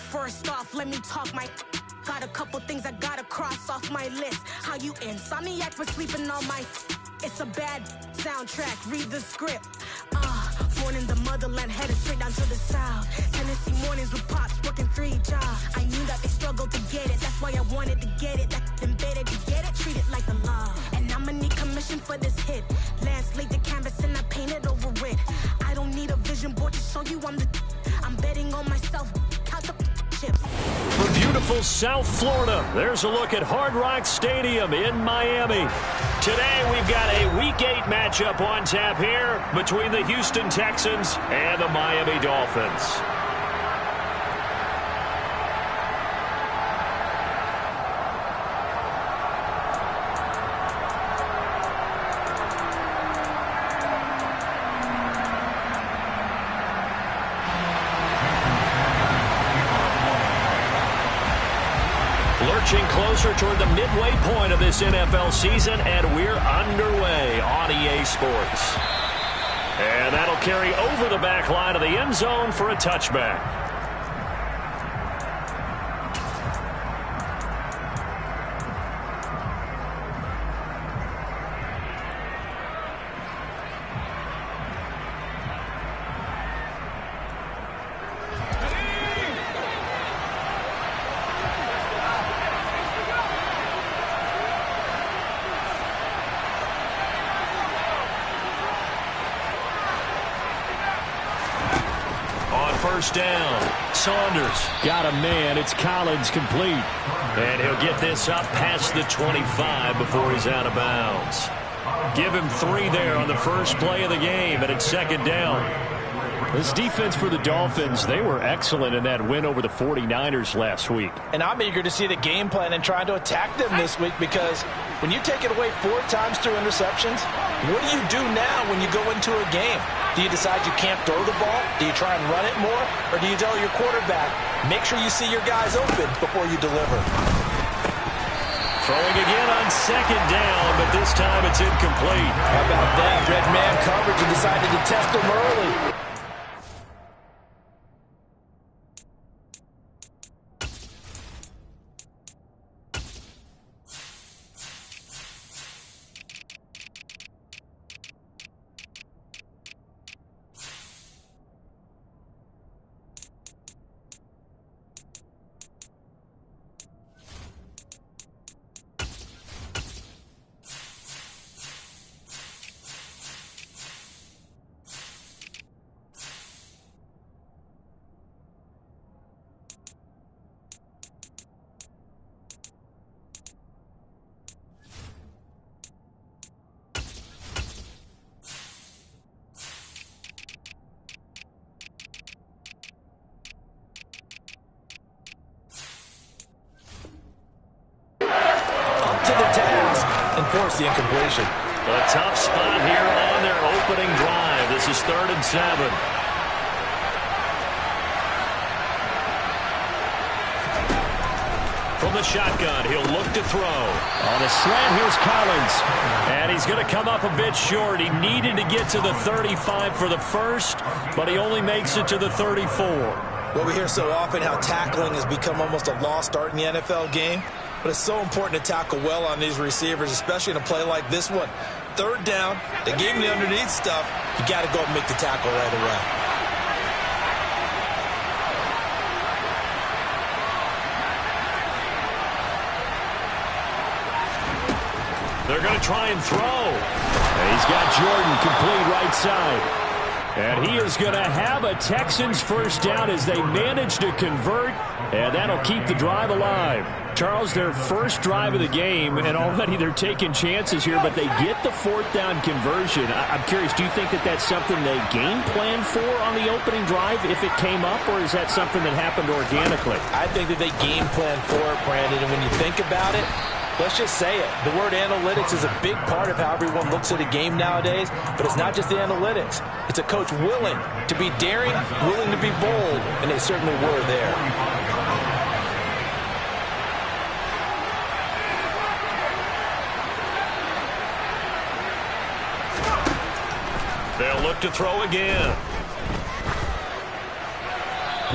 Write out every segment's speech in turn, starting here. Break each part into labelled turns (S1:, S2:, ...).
S1: First off, let me talk my... Got a couple things I gotta cross off my list. How you insomniac for sleeping on my... It's a bad soundtrack, read the script. Born in the motherland, headed straight down to the south. Tennessee mornings with pops, working 3 jobs. I knew that they struggled to get it, that's why I wanted to get it. That's embedded, you get it, treat it like a law. And I'ma need commission for this hit. Lance laid the canvas and I painted over it. I don't need a vision board to show you I'm betting on myself, count the chips.
S2: From beautiful South Florida, there's a look at Hard Rock Stadium in Miami. Today, we've got a Week 8 matchup on tap here between the Houston Texans and the Miami Dolphins. Lurching closer toward the midway point of this NFL season, and we're underway on EA Sports. And that'll carry over the back line of the end zone for a touchback. First down. Saunders got a man. It's Collins complete. And he'll get this up past the 25 before he's out of bounds. Give him 3 there on the first play of the game, and it's second down. This defense for the Dolphins, they were excellent in that win over the 49ers last week.
S3: And I'm eager to see the game plan and trying to attack them this week, because when you take it away 4 times through interceptions, what do you do now when you go into a game? Do you decide you can't throw the ball? Do you try and run it more? Or do you tell your quarterback, make sure you see your guys open before you deliver?
S2: Throwing again on second down, but this time it's incomplete.
S3: How about that? Red man coverage and decided to test him early. Force the incompletion.
S2: A tough spot here on their opening drive. This is 3rd and 7. From the shotgun, he'll look to throw. On a slant, here's Collins. And he's going to come up a bit short. He needed to get to the 35 for the first, but he only makes it to the 34.
S3: Well, we hear so often how tackling has become almost a lost art in the NFL game. But it's so important to tackle well on these receivers, especially in a play like this one. 3rd down, they gave him the underneath stuff. You got to go and make the tackle right away.
S2: They're going to try and throw. And he's got Jordan complete right side. And he is going to have a Texans first down as they manage to convert, and that'll keep the drive alive. Charles, their first drive of the game, and already they're taking chances here, but they get the 4th down conversion. I'm curious, do you think that that's something they game plan for on the opening drive if it came up, or is that something that happened organically?
S3: I think that they game plan for it, Brandon, and when you think about it, let's just say it. The word analytics is a big part of how everyone looks at a game nowadays, but it's not just the analytics. It's a coach willing to be daring, willing to be bold, and they certainly were there. They'll look to throw again.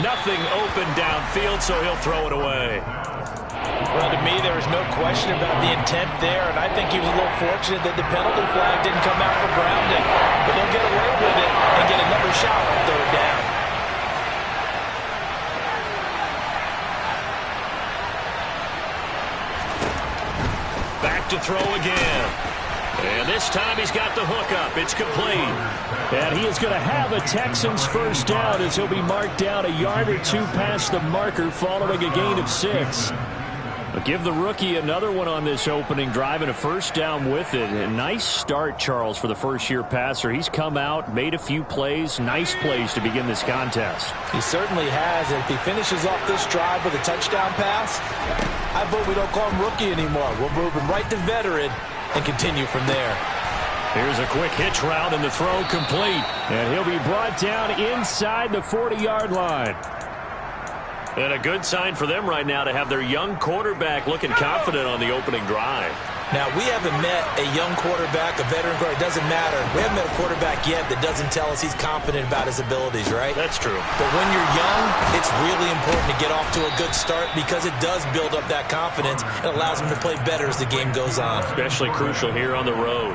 S2: Nothing open downfield, so he'll throw it away.
S3: Well, to me, there was no question about the intent there, and I think he was a little fortunate that the penalty flag didn't come out for grounding. But they'll get away with it and get another shot on third down.
S2: Back to throw again. And this time he's got the hook up. It's complete. And he is going to have a Texans first down as he'll be marked down a yard or two past the marker following a gain of 6. But give the rookie another one on this opening drive and a first down with it. A nice start, Charles, for the first-year passer. He's come out, made a few plays, nice plays to begin this contest.
S3: He certainly has. And if he finishes off this drive with a touchdown pass, I vote we don't call him rookie anymore. We'll move him right to veteran and continue from there.
S2: Here's a quick hitch route and the throw complete. And he'll be brought down inside the 40-yard line. And a good sign for them right now to have their young quarterback looking confident on the opening drive.
S3: Now, we haven't met a young quarterback, a veteran quarterback. It doesn't matter. We haven't met a quarterback yet that doesn't tell us he's confident about his abilities, right?
S2: That's true.
S3: But when you're young, it's really important to get off to a good start because it does build up that confidence and allows him to play better as the game goes on.
S2: Especially crucial here on the road.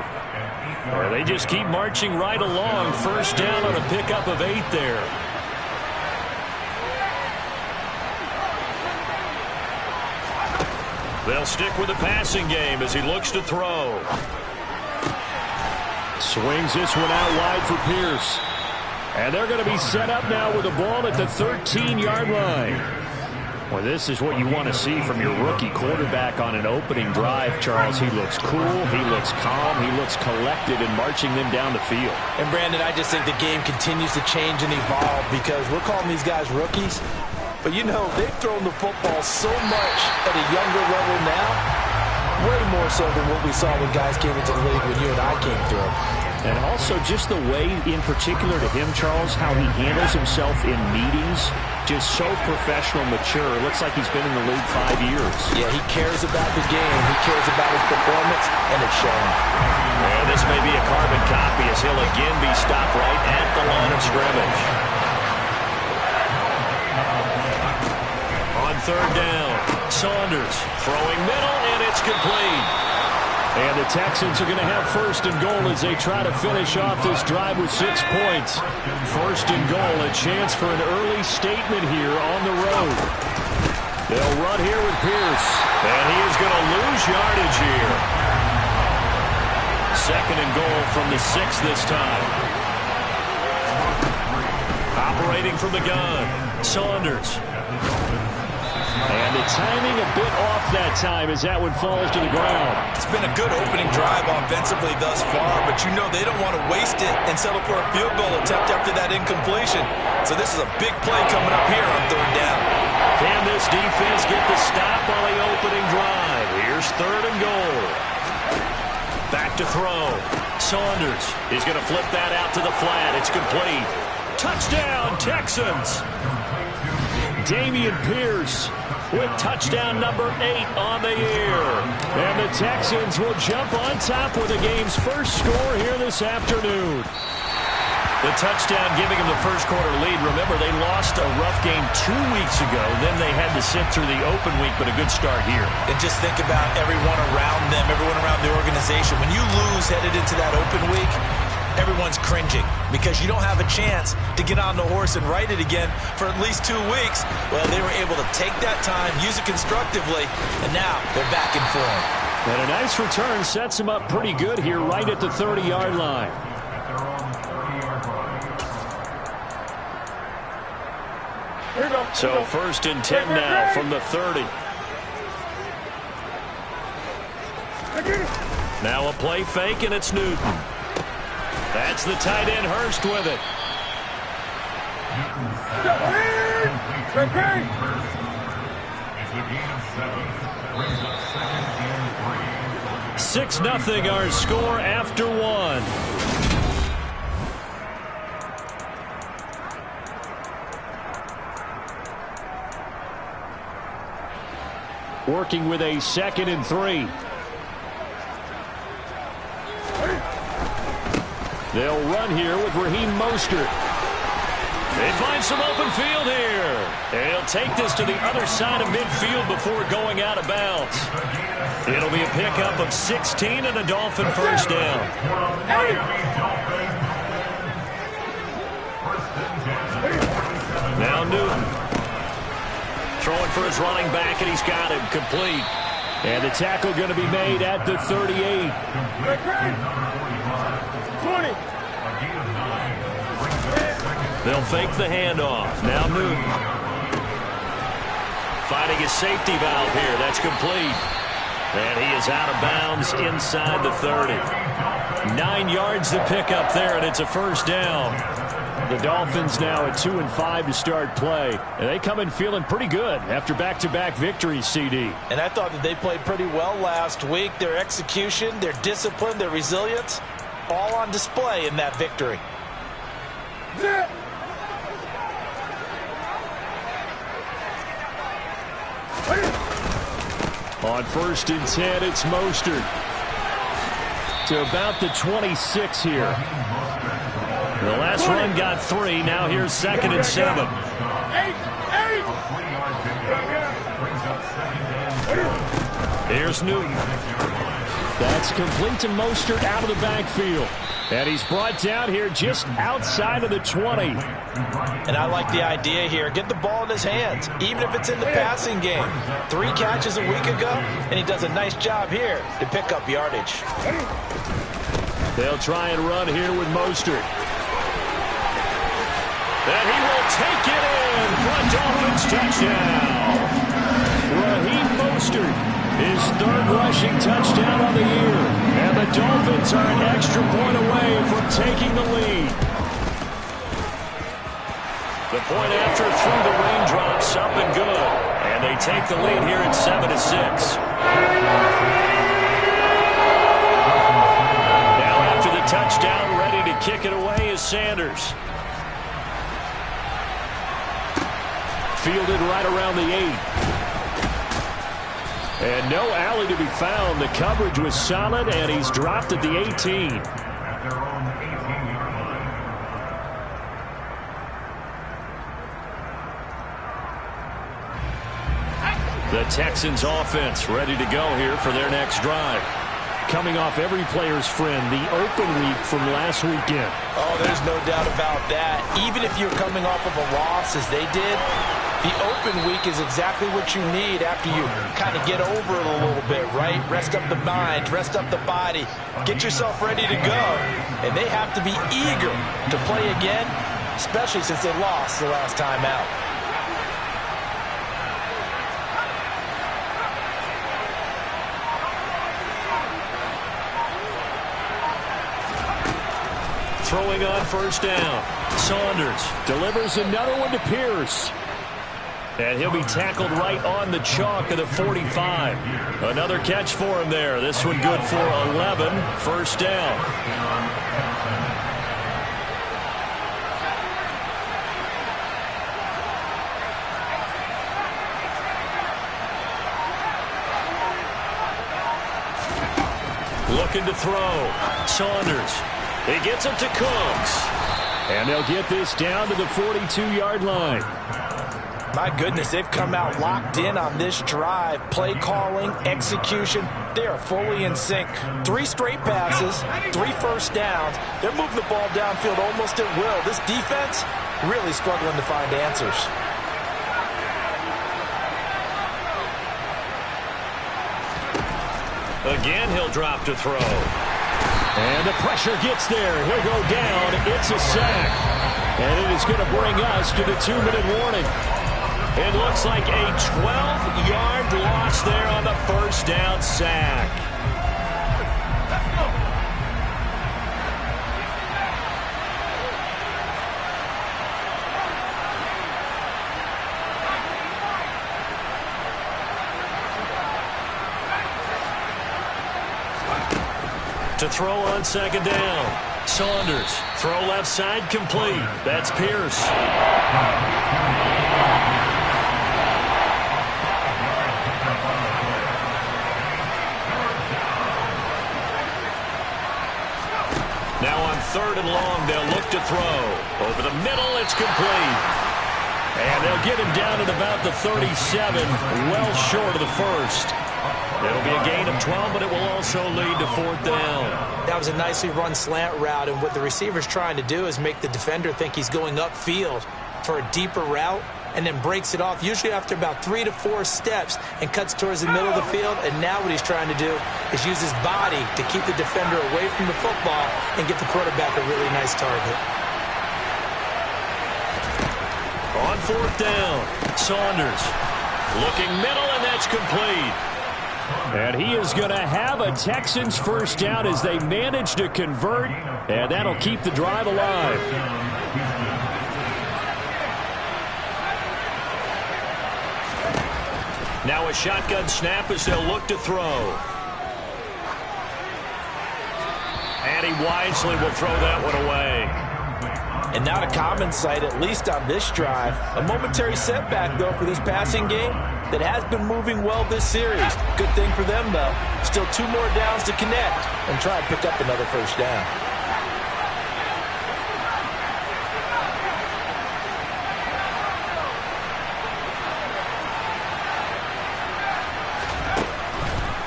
S2: They just keep marching right along. First down on a pickup of 8 there. They'll stick with the passing game as he looks to throw. Swings this one out wide for Pierce. And they're going to be set up now with the ball at the 13-yard line. Well, this is what you want to see from your rookie quarterback on an opening drive, Charles. He looks cool, he looks calm, he looks collected in marching them down the field.
S3: And, Brandon, I just think the game continues to change and evolve because we're calling these guys rookies. But, you know, they've thrown the football so much at a younger level now, way more so than what we saw when guys came into the league when you and I came through.
S2: And also just the way, in particular to him, Charles, how he handles himself in meetings, just so professional, mature. It looks like he's been in the league 5 years.
S3: Yeah, he cares about the game. He cares about his performance, and it's showing.
S2: And this may be a carbon copy as he'll again be stopped right at the line of scrimmage. On third down, Saunders throwing middle, and it's complete. And the Texans are going to have first and goal as they try to finish off this drive with 6 points. First and goal, a chance for an early statement here on the road. They'll run here with Pierce, and he is going to lose yardage here. Second and goal from the 6 this time. Operating from the gun, Saunders. And the timing a bit off that time as that one falls to the ground.
S3: It's been a good opening drive offensively thus far, but you know they don't want to waste it and settle for a field goal attempt after that incompletion. So this is a big play coming up here on third down.
S2: Can this defense get the stop on the opening drive? Here's third and goal. Back to throw. Saunders is going to flip that out to the flat. It's complete. Touchdown, Texans. Dameon Pierce with touchdown number 8 on the year. And the Texans will jump on top with the game's first score here this afternoon. The touchdown giving them the first quarter lead. Remember, they lost a rough game 2 weeks ago. Then they had to sit through the open week, but a good start here.
S3: And just think about everyone around them, everyone around the organization. When you lose headed into that open week, everyone's cringing because you don't have a chance to get on the horse and ride it again for at least 2 weeks. Well, they were able to take that time, use it constructively, and now they're back in form.
S2: And a nice return sets them up pretty good here right at the 30-yard line. So first and 10 now from the 30. Now a play fake, and it's Newton. That's the tight end, Hurst, with it. 6-0 our score after 1. Working with a 2nd and 3. They'll run here with Raheem Mostert. They find some open field here. And he'll take this to the other side of midfield before going out of bounds. It'll be a pickup of 16 and a Dolphin first down. Now Newton. Throwing for his running back, and he's got him complete. And the tackle going to be made at the 38.
S4: 20.
S2: They'll fake the handoff. Now Newton. Finding his safety valve here. That's complete. And he is out of bounds inside the 30. 9 yards to pick up there, and it's a first down. The Dolphins now at 2-5 to start play. And they come in feeling pretty good after back-to-back victories, CD.
S3: And I thought that they played pretty well last week. Their execution, their discipline, their resilience, all on display in that victory.
S2: On 1st and 10, it's Mostert. To about the 26 here. The last run got 3. Now here's 2nd and 7. Here's Newton. That's complete to Mostert out of the backfield. And he's brought down here just outside of the 20.
S3: And I like the idea here. Get the ball in his hands, even if it's in the passing game. 3 catches a week ago, and he does a nice job here to pick up yardage.
S2: They'll try and run here with Mostert. And he will take it in for a Dolphins touchdown. Raheem Mostert, his 3rd rushing touchdown of the year. And the Dolphins are an extra point away from taking the lead. The point after through the raindrops, up and good. And they take the lead here at 7-6. Now after the touchdown, ready to kick it away is Sanders. Fielded right around the 8. And no alley to be found. The coverage was solid, and he's dropped at the 18. The Texans offense ready to go here for their next drive. Coming off every player's friend, the open week from last weekend.
S3: Oh, there's no doubt about that. Even if you're coming off of a loss as they did, the open week is exactly what you need after you kind of get over it a little bit, right? Rest up the mind, rest up the body, get yourself ready to go. And they have to be eager to play again, especially since they lost the last time out.
S2: Throwing on 1st down. Saunders delivers another one to Pierce. And he'll be tackled right on the chalk of the 45. Another catch for him there. This one good for 11. 1st down. Looking to throw. Saunders. He gets it to Cooks. And they'll get this down to the 42-yard line.
S3: My goodness, they've come out locked in on this drive. Play calling, execution, they are fully in sync. 3 straight passes, 3 first downs. They're moving the ball downfield almost at will. This defense really struggling to find answers.
S2: Again, he'll drop to throw. And the pressure gets there. He'll go down. It's a sack. And it is going to bring us to the 2-minute warning. It looks like a 12-yard loss there on the 1st down sack. To throw on 2nd down. Saunders. Throw left side complete. That's Pierce. Now on 3rd and long. They'll look to throw. Over the middle, it's complete. And they'll get him down at about the 37, well short of the first. It'll be a gain of 12, but it will also lead to 4th down.
S3: That was a nicely run slant route, and what the receiver's trying to do is make the defender think he's going upfield for a deeper route, and then breaks it off, usually after about 3 to 4 steps, and cuts towards the middle of the field. And now what he's trying to do is use his body to keep the defender away from the football and get the quarterback a really nice target.
S2: On 4th down, Saunders looking middle, and that's complete. And he is going to have a Texans first down as they manage to convert, and that'll keep the drive alive. Now a shotgun snap as they'll look to throw. And he wisely will throw that one away.
S3: And not a common sight, at least on this drive. A momentary setback, though, for this passing game that has been moving well this series. Good thing for them, though. Still 2 more downs to connect and try and pick up another first down.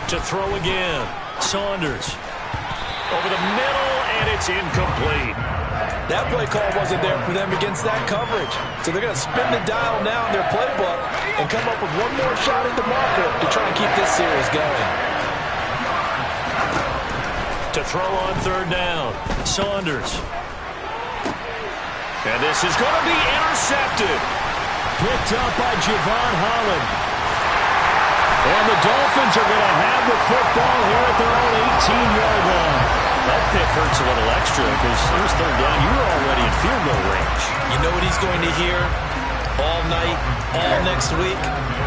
S2: To throw again, Saunders. Over the middle, and it's incomplete.
S3: That play call wasn't there for them against that coverage. So they're going to spin the dial now in their playbook and come up with one more shot at the marker to try and keep this series going.
S2: To throw on 3rd down, Saunders. And this is going to be intercepted. Picked up by Javon Holland. And the Dolphins are going to have the football here at their own 18-yard line. That pick hurts a little extra because it was 3rd down. You were already in field goal range.
S3: You know what he's going to hear all night, all next week?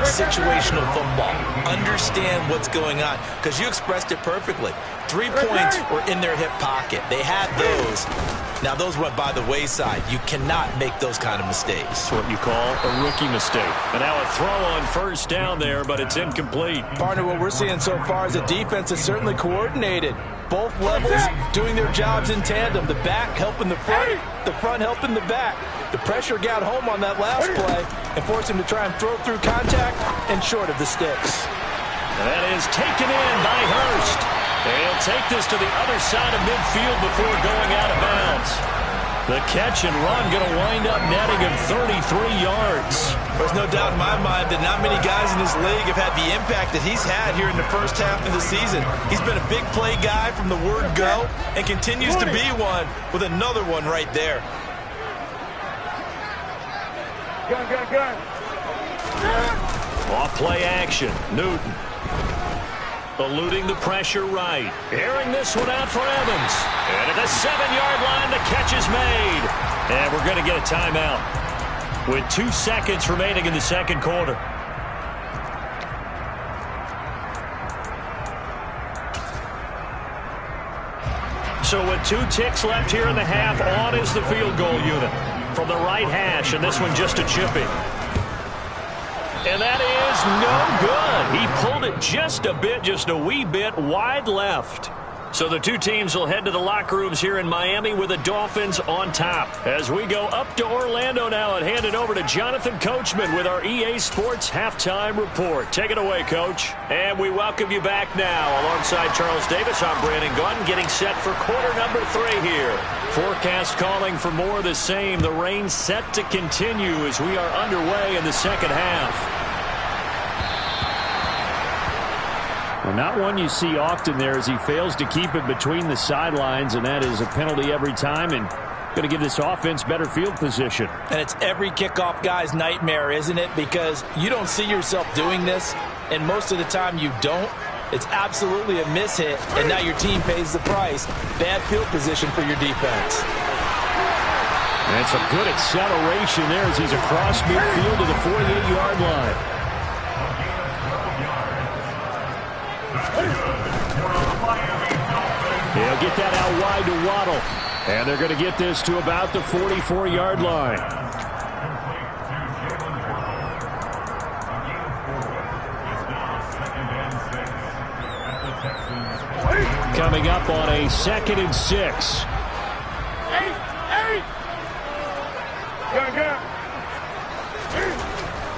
S3: Situational football. Understand what's going on, because you expressed it perfectly. 3 points were in their hip pocket. They had those. Now, those went by the wayside. You cannot make those kind of mistakes.
S2: That's what you call a rookie mistake. And now a throw on 1st down there, but it's incomplete.
S3: Partner, what we're seeing so far is a defense is certainly coordinated. Both levels doing their jobs in tandem. The back helping the front helping the back. The pressure got home on that last play and forced him to try and throw through contact and short of the sticks.
S2: That is taken in by Hurst. He'll take this to the other side of midfield before going out of bounds. The catch and run going to wind up netting him 33 yards.
S3: There's no doubt in my mind that not many guys in this league have had the impact that he's had here in the first half of the season. He's been a big play guy from the word go and continues to be one with another one right there.
S4: Gun.
S2: Off play action, Newton. Eluding the pressure right. Airing this one out for Evans. And at the 7-yard line, the catch is made. And we're going to get a timeout with 2 seconds remaining in the 2nd quarter. So with 2 ticks left here in the half, on is the field goal unit from the right hash, and this one just a chipping. And that is no good. He pulled it just a bit, just a wee bit wide left. So the 2 teams will head to the locker rooms here in Miami with the Dolphins on top. As we go up to Orlando now and hand it over to Jonathan Coachman with our EA Sports Halftime Report. Take it away, Coach. And we welcome you back now. Alongside Charles Davis, I'm Brandon Gunn, getting set for quarter number 3 here. Forecast calling for more of the same. The rain set to continue as we are underway in the 2nd half. Well, not one you see often there as he fails to keep it between the sidelines, and that is a penalty every time and going to give this offense better field position.
S3: And it's every kickoff guy's nightmare, isn't it? Because you don't see yourself doing this, and most of the time you don't. It's absolutely a mishit, and now your team pays the price. Bad field position for your defense.
S2: And it's a good acceleration there as he's across midfield to the 48-yard line. He'll get that out wide to Waddle. And they're going to get this to about the 44-yard line. Coming up on a 2nd and 6.
S4: Gun.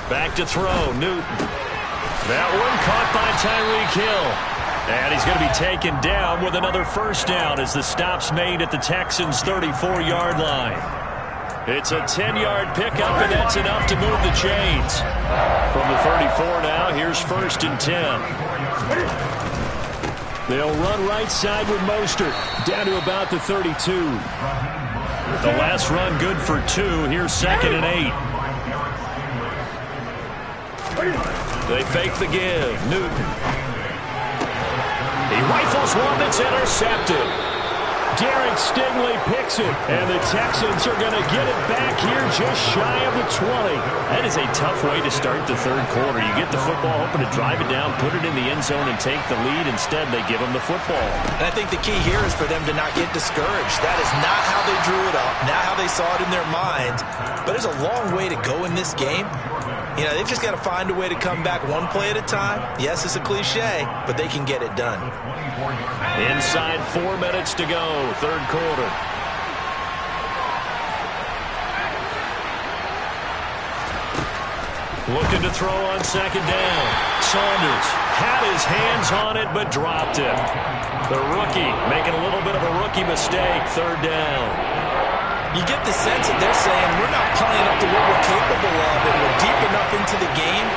S2: Back to throw, Newton. That one caught by Tyreek Hill. And he's going to be taken down with another first down as the stop's made at the Texans' 34-yard line. It's a 10-yard pickup, and that's enough to move the chains. From the 34 now, here's 1st and 10. They'll run right side with Mostert, down to about the 32. The last run good for 2. Here's 2nd and 8. They fake the give. Newton. He rifles one that's intercepted. Derek Stingley picks it, and the Texans are going to get it back here just shy of the 20. That is a tough way to start the third quarter. You get the football, hoping to drive it down, put it in the end zone, and take the lead. Instead, they give them the football.
S3: And I think the key here is for them to not get discouraged. That is not how they drew it up, not how they saw it in their minds. But there's a long way to go in this game. You know, they've just got to find a way to come back one play at a time. Yes, it's a cliche, but they can get it done.
S2: Inside 4 minutes to go, third quarter. Looking to throw on 2nd down. Saunders had his hands on it, but dropped it. The rookie making a little bit of a rookie mistake, 3rd down.
S3: You get the sense that they're saying we're not playing up to what we're capable of, and we're deep enough into the game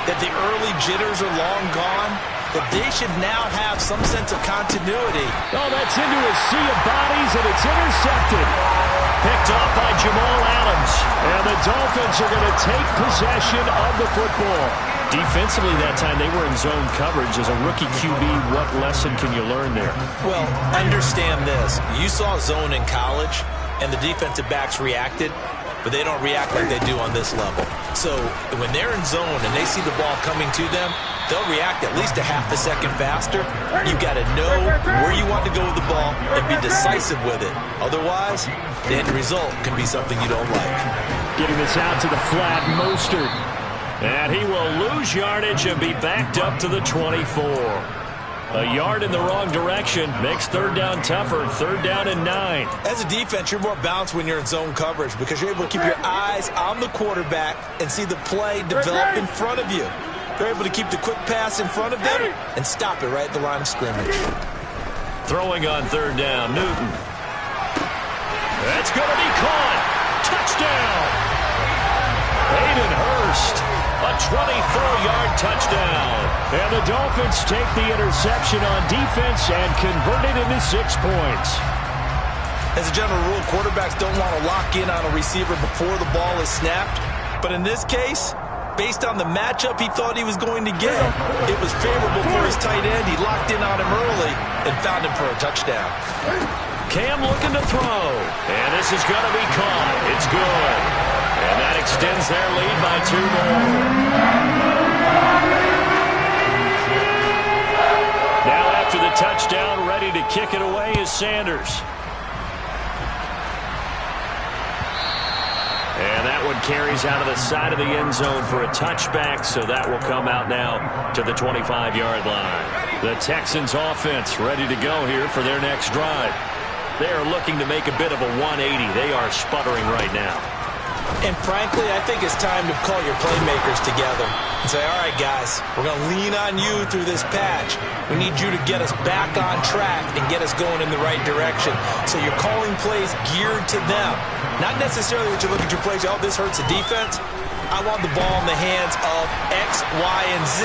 S3: that the early jitters are long gone, that they should now have some sense of continuity.
S2: Oh, that's into a sea of bodies, and it's intercepted. Picked off by Jamal Adams. And the Dolphins are going to take possession of the football. Defensively that time, they were in zone coverage. As a rookie QB, what lesson can you learn there?
S3: Well, understand this. You saw zone in college, and the defensive backs reacted, but they don't react like they do on this level. So when they're in zone and they see the ball coming to them, they'll react at least a half a second faster. You've got to know where you want to go with the ball and be decisive with it. Otherwise, the end result can be something you don't like.
S2: Getting this out to the flat, Mostert. And he will lose yardage and be backed up to the 24. A yard in the wrong direction makes 3rd down tougher. 3rd down and 9.
S3: As a defense, you're more balanced when you're in zone coverage because you're able to keep your eyes on the quarterback and see the play develop in front of you. They're able to keep the quick pass in front of them and stop it right at the line of scrimmage.
S2: Throwing on 3rd down, Newton. That's going to be caught. Touchdown. Hayden Hurst. A 24-yard touchdown. And the Dolphins take the interception on defense and convert it into 6 points.
S3: As a general rule, quarterbacks don't want to lock in on a receiver before the ball is snapped. But in this case, based on the matchup he thought he was going to get, it was favorable for his tight end. He locked in on him early and found him for a touchdown.
S2: Cam looking to throw. And this is going to be caught. It's good. And that extends their lead by 2 more. Now after the touchdown, ready to kick it away is Sanders. And that one carries out of the side of the end zone for a touchback, so that will come out now to the 25-yard line. The Texans offense ready to go here for their next drive. They are looking to make a bit of a 180. They are sputtering right now.
S3: And frankly, I think it's time to call your playmakers together and say, all right, guys, we're going to lean on you through this patch. We need you to get us back on track and get us going in the right direction. So you're calling plays geared to them. Not necessarily that you look at your plays, oh, this hurts the defense. I want the ball in the hands of X, Y, and Z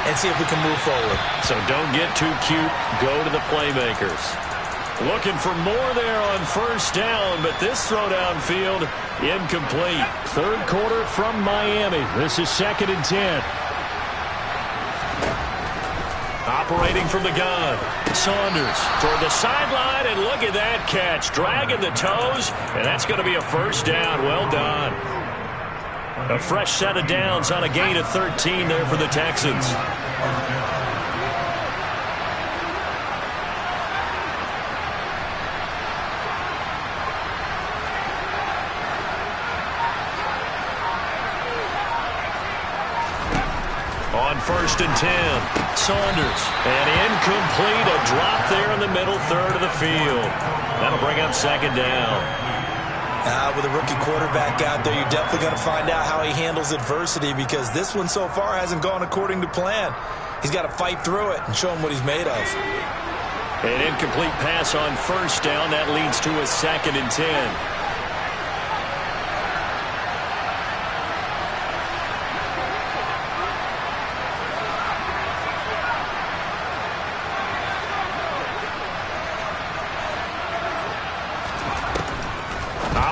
S3: and see if we can move forward.
S2: So don't get too cute. Go to the playmakers. Looking for more there on 1st down, but this throw downfield incomplete. 3rd quarter from Miami. This is 2nd and 10. Operating from the gun. Saunders toward the sideline, and look at that catch. Dragging the toes, and that's going to be a 1st down. Well done. A fresh set of downs on a gain of 13 there for the Texans. On 1st and 10, Saunders, and incomplete, a drop there in the middle 3rd of the field. That'll bring up 2nd down.
S3: With a rookie quarterback out there, you're definitely going to find out how he handles adversity, because this one so far hasn't gone according to plan. He's got to fight through it and show him what he's made of.
S2: An incomplete pass on first down. That leads to a 2nd and 10.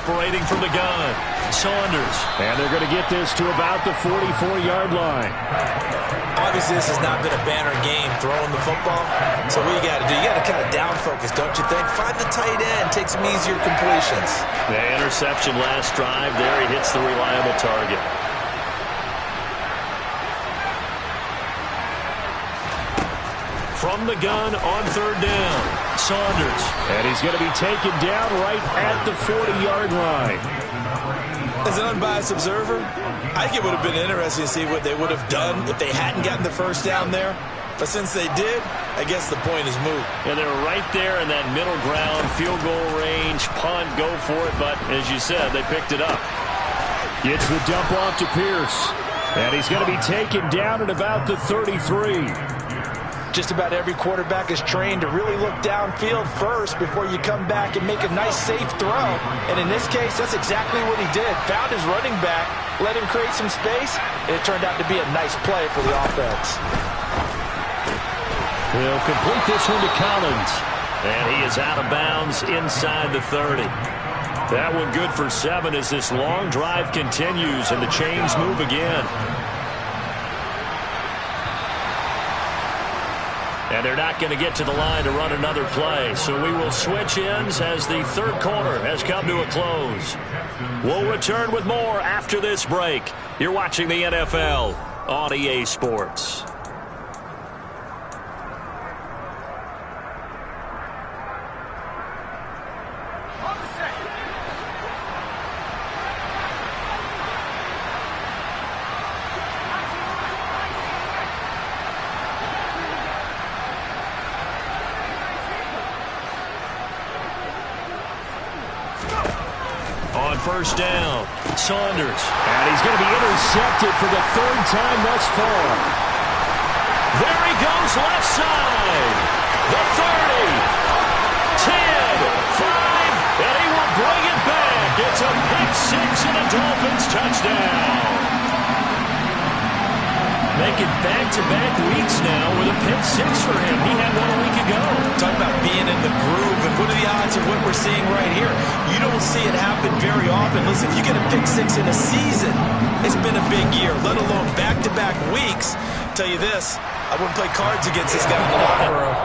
S2: Operating from the gun, Saunders. And they're going to get this to about the 44-yard line.
S3: Obviously, this has not been a banner game throwing the football. So what you got to do, you got to kind of down focus, don't you think? Find the tight end, take some easier completions.
S2: The interception last drive there. He hits the reliable target. From the gun on 3rd down, Saunders. And he's going to be taken down right at the 40-yard line.
S3: As an unbiased observer, I think it would have been interesting to see what they would have done if they hadn't gotten the first down there. But since they did, I guess the point is moot.
S2: And they were right there in that middle ground, field goal range, punt, go for it. But as you said, they picked it up. Gets the dump off to Pierce. And he's going to be taken down at about the 33.
S3: Just about every quarterback is trained to really look downfield first before you come back and make a nice, safe throw. And in this case, that's exactly what he did. Found his running back, let him create some space, and it turned out to be a nice play for the offense.
S2: He'll complete this one to Collins. And he is out of bounds inside the 30. That one good for 7 as this long drive continues and the chains move again. And they're not going to get to the line to run another play. So we will switch ends as the 3rd quarter has come to a close. We'll return with more after this break. You're watching the NFL on EA Sports. First down, Saunders. And he's going to be intercepted for the 3rd time thus far. There he goes left side. The 30, 10, 5, and he will bring it back. It's a pick 6 and a Dolphins touchdown. Making back-to-back weeks now with a pick 6 for him. He had one a week ago.
S3: Talk about being in the groove, and what are the odds of what we're seeing right here? You don't see it happen very often. Listen, if you get a pick 6 in a season, it's been a big year, let alone back-to-back weeks. Tell you this, I wouldn't play cards against this guy in the locker room.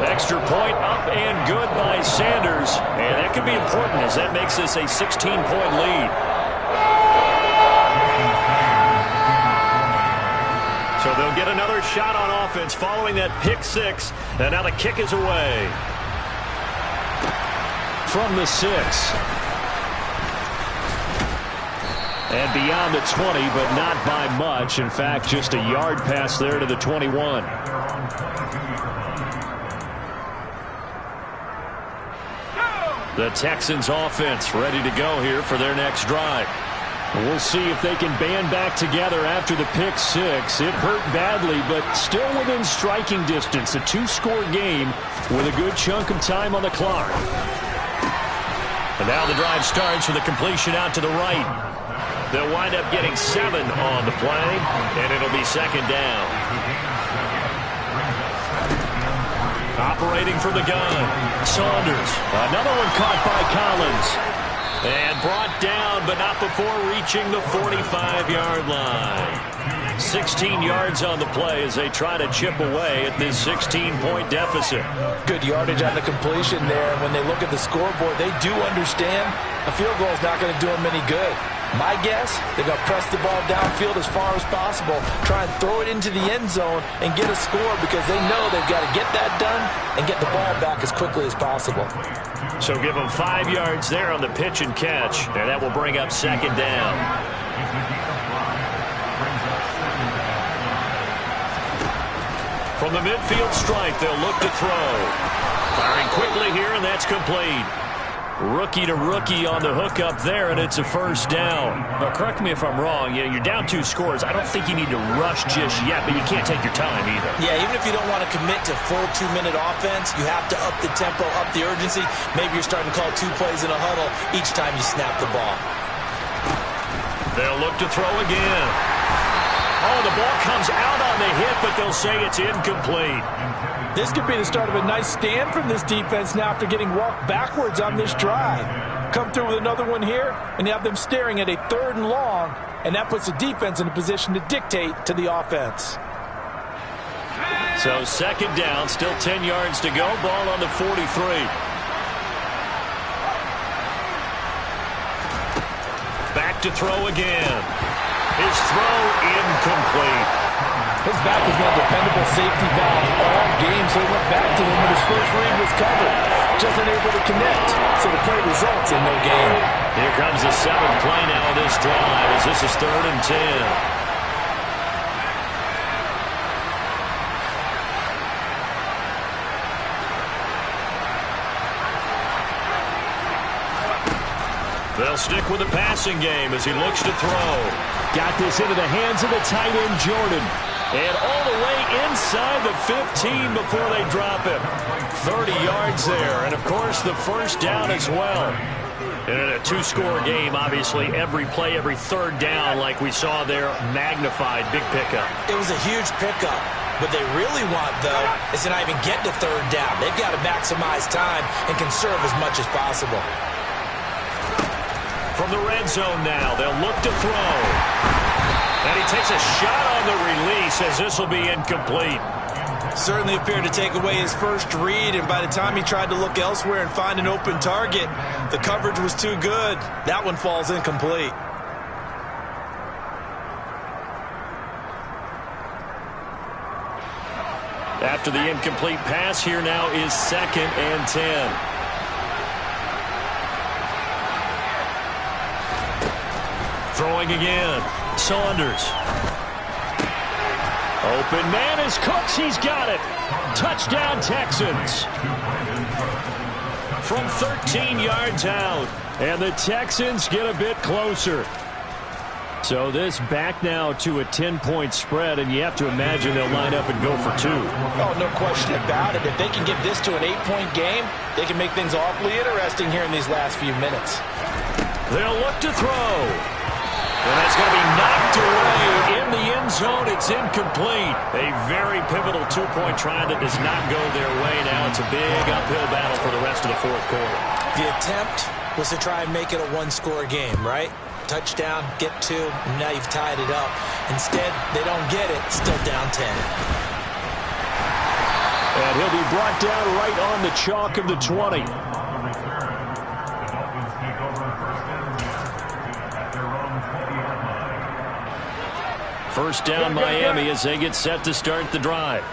S2: Extra point up and good by Sanders. And that could be important as that makes this a 16-point lead. So they'll get another shot on offense following that pick 6. And now the kick is away. From the 6. And beyond the 20, but not by much. In fact, just a yard pass there to the 21. The Texans offense ready to go here for their next drive. We'll see if they can band back together after the pick 6. It hurt badly, but still within striking distance. A 2-score game with a good chunk of time on the clock. And now the drive starts with a completion out to the right. They'll wind up getting 7 on the play, and it'll be 2nd down. Operating from the gun, Saunders. Another one caught by Collins. And brought down, but not before reaching the 45-yard line. 16 yards on the play as they try to chip away at this 16-point deficit.
S3: Good yardage on the completion there. When they look at the scoreboard, they do understand a field goal is not going to do them any good. My guess, they're going to press the ball downfield as far as possible, try and throw it into the end zone and get a score because they know they've got to get that done and get the ball back as quickly as possible.
S2: So give them 5 yards there on the pitch and catch, and that will bring up 2nd down. From the midfield stripe, they'll look to throw. Firing quickly here, and that's complete. Rookie to rookie on the hookup there, and it's a first down. Now, correct me if I'm wrong. You're down 2 scores. I don't think you need to rush just yet, but you can't take your time either.
S3: Yeah, even if you don't want to commit to full 2-minute offense, you have to up the tempo, up the urgency. Maybe you're starting to call 2 plays in a huddle each time you snap the ball.
S2: They'll look to throw again. Oh, the ball comes out on the hit, but they'll say it's incomplete.
S3: This could be the start of a nice stand from this defense now after getting walked backwards on this drive. Come through with another one here, and you have them staring at a 3rd and long, and that puts the defense in a position to dictate to the offense.
S2: So 2nd down, still 10 yards to go. Ball on the 43. Back to throw again. His throw incomplete.
S3: His back has been a dependable safety valve all game, so he went back to him when his first read was covered. Just unable to connect, so the play results in no gain.
S2: Here comes the 7th play now of this drive as this is 3rd and 10. They'll stick with the passing game as he looks to throw. Got this into the hands of the tight end, Jordan. And all the way inside the 15 before they drop him. 30 yards there. And, of course, the first down as well. And in a 2-score game, obviously, every play, every 3rd down, like we saw there, magnified. Big pickup.
S3: It was a huge pickup. What they really want, though, is to not even get to 3rd down. They've got to maximize time and conserve as much as possible.
S2: From the red zone now, they'll look to throw. And he takes a shot on the release as this will be incomplete.
S3: Certainly appeared to take away his first read, and by the time he tried to look elsewhere and find an open target, the coverage was too good. That one falls incomplete.
S2: After the incomplete pass, here now is 2nd and 10. Throwing again. Saunders. Open man is Cooks. He's got it. Touchdown, Texans. From 13 yards out. And the Texans get a bit closer. So this back now to a 10-point spread, and you have to imagine they'll line up and go for 2.
S3: Oh, no question about it. If they can get this to an 8-point game, they can make things awfully interesting here in these last few minutes.
S2: They'll look to throw. And that's going to be knocked away in the end zone. It's incomplete. A very pivotal 2-point try that does not go their way. Now it's a big uphill battle for the rest of the 4th quarter.
S3: The attempt was to try and make it a 1-score game, right? Touchdown, get 2, and now you've tied it up. Instead, they don't get it. Still down 10.
S2: And he'll be brought down right on the chalk of the 20. First down, Miami, as they get set to start the drive.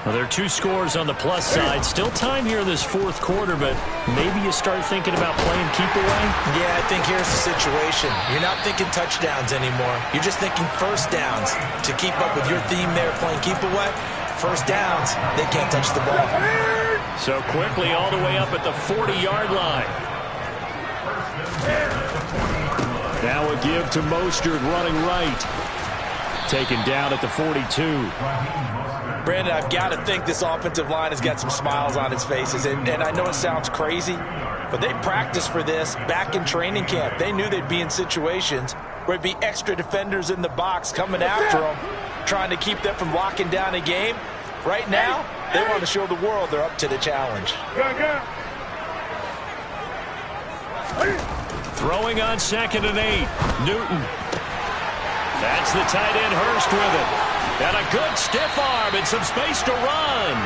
S2: Well, there are 2 scores on the plus side. Still time here in this 4th quarter, but maybe you start thinking about playing keep away?
S3: Yeah, I think here's the situation. You're not thinking touchdowns anymore. You're just thinking first downs. To keep up with your theme there, playing keep away, first downs, they can't touch the ball.
S2: So quickly all the way up at the 40-yard line. Now a give to Mostert running right. Taken down at the 42.
S3: Brandon, I've got to think this offensive line has got some smiles on its faces. And I know it sounds crazy, but they practiced for this back in training camp. They knew they'd be in situations where it'd be extra defenders in the box coming after them, trying to keep them from locking down a game. Right now, they want to show the world they're up to the challenge.
S2: Throwing on 2nd and 8. Newton. That's the tight end Hurst with it. And a good stiff arm and some space to run.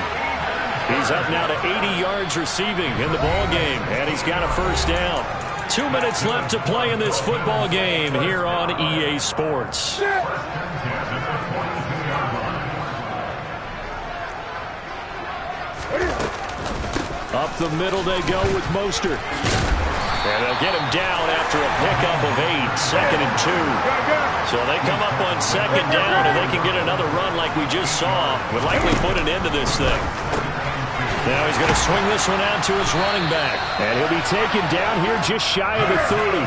S2: He's up now to 80 yards receiving in the ball game, and he's got a first down. 2 minutes left to play in this football game here on EA Sports. Up the middle they go with Mostert. And they'll get him down after a pickup of 8, 2nd and 2. So they come up on 2nd down, and they can get another run like we just saw. Would likely put an end to this thing. Now he's going to swing this one out to his running back. And he'll be taken down here just shy of the 30.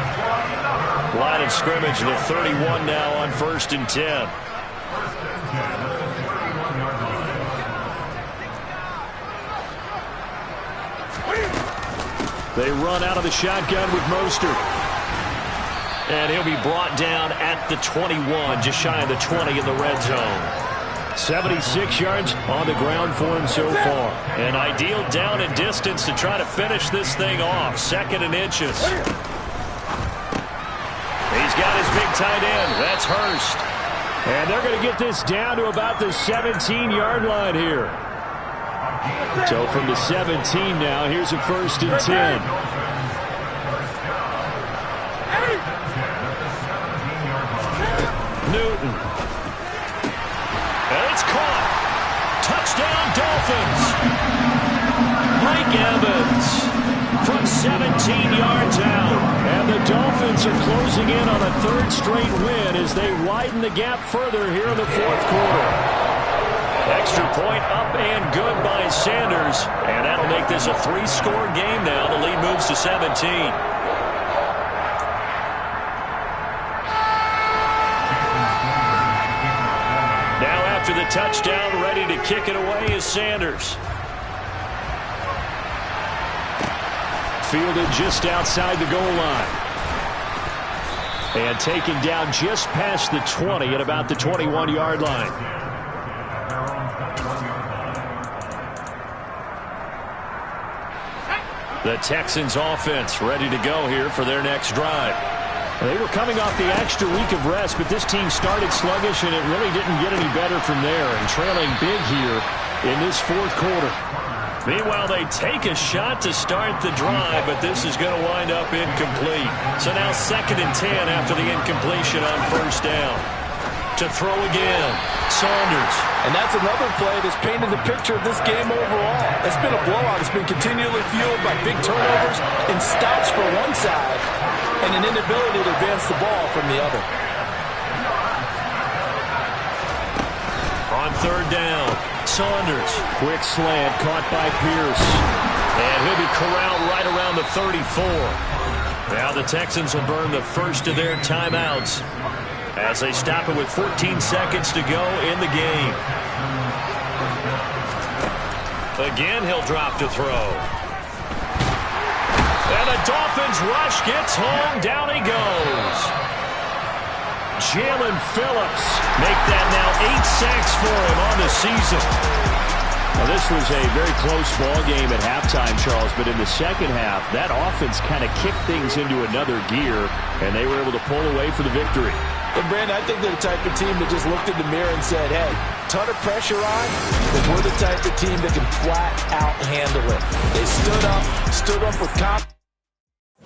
S2: Line of scrimmage, the 31 now on 1st and 10. They run out of the shotgun with Mostert. And he'll be brought down at the 21, just shy of the 20 in the red zone. 76 yards on the ground for him so far. An ideal down and distance to try to finish this thing off. 2nd and inches. He's got his big tight end. That's Hurst. And they're going to get this down to about the 17-yard line here. So from the 17 now, here's a 1st and 10. Newton. And it's caught. Touchdown, Dolphins. Mike Evans from 17 yards out. And the Dolphins are closing in on a 3rd straight win as they widen the gap further here in the 4th quarter. Extra point up and good by Sanders. And that'll make this a 3-score game now. The lead moves to 17. After the touchdown, ready to kick it away is Sanders. Fielded just outside the goal line. And taken down just past the 20 at about the 21-yard line. The Texans offense ready to go here for their next drive. They were coming off the extra week of rest, but this team started sluggish, and it really didn't get any better from there, and trailing big here in this 4th quarter. Meanwhile, they take a shot to start the drive, but this is going to wind up incomplete. So now 2nd and 10 after the incompletion on 1st down. To throw again, Saunders.
S3: And that's another play that's painted the picture of this game overall. It's been a blowout. It's been continually fueled by big turnovers and stops for one side and an inability to advance the ball from the other.
S2: On 3rd down, Saunders. Quick slant caught by Pierce. And he'll be corralled right around the 34. Now the Texans will burn the first of their timeouts as they stop it with 14 seconds to go in the game. Again, he'll drop to throw. And the Dolphins rush gets home. Down he goes. Jalen Phillips make that now 8 sacks for him on the season. Now, this was a very close ball game at halftime, Charles, but in the second half, that offense kind of kicked things into another gear, and they were able to pull away for the victory.
S3: And, Brandon, I think they're the type of team that just looked in the mirror and said, hey, ton of pressure on, but we're the type of team that can flat out handle it. They stood up with confidence.